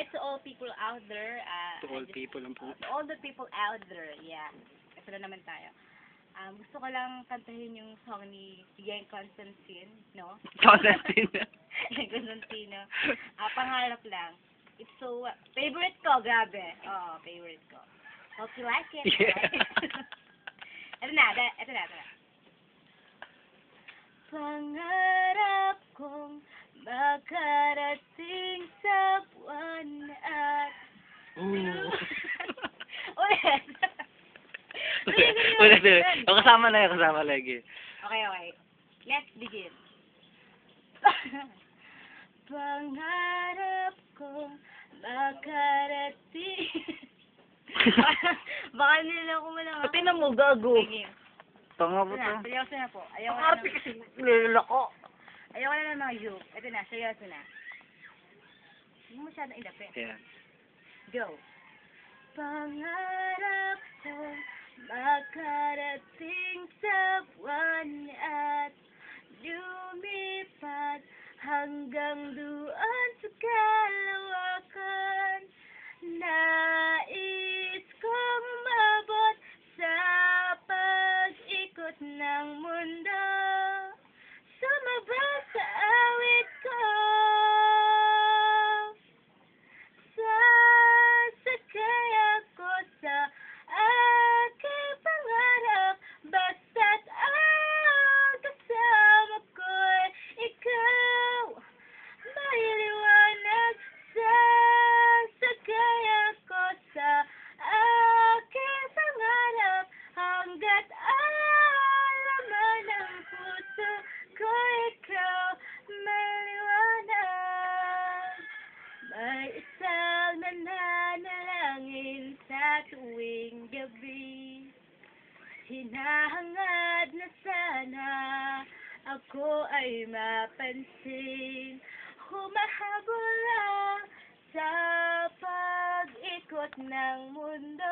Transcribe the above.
Hi to all people out there. To all people ang po. To all the people out there, yeah. Ito na naman tayo. Gusto ko lang kantahin yung song ni Yang Constantine, no? Constantine. Yang Constantine. Pangarap lang. It's so, favorite ko, grabe. Oo, favorite ko. Hope you like it. Yeah. Ito na. Pangarap kong makarating sa buwan at... Ooh. Ulit. Ulit. Kasama lagi. Okay. Let's begin. Pangarap kong makarating... Baka nila ko malang ako. Tinan mo, gago. Sige. Tanga po to. Seryoso na po. Pangarap kasi nilako. Ayoko na ng mga joke. Ito na, seryoso na. Hindi mo masyadong ilapit. Yeah. Go. Pangarap kong makarating sa buwan at lumipat hanggang doon sa kalawakan. Nais kong mabot sa pag-ikot ng mundo. Sumabay sa awit ko. Sasakay ako sa aking pangarap. Basta't ang kasama ko'y ikaw. May liwanag. Sasakay ako sa aking pangarap. Hanggat alaman ng puso ko ikaw, may liwanag. May isang nananalangin sa tuwing gabi. Hinahangad na sana ako ay mapansin. Humahabol lang sa pag-ikot ng mundo.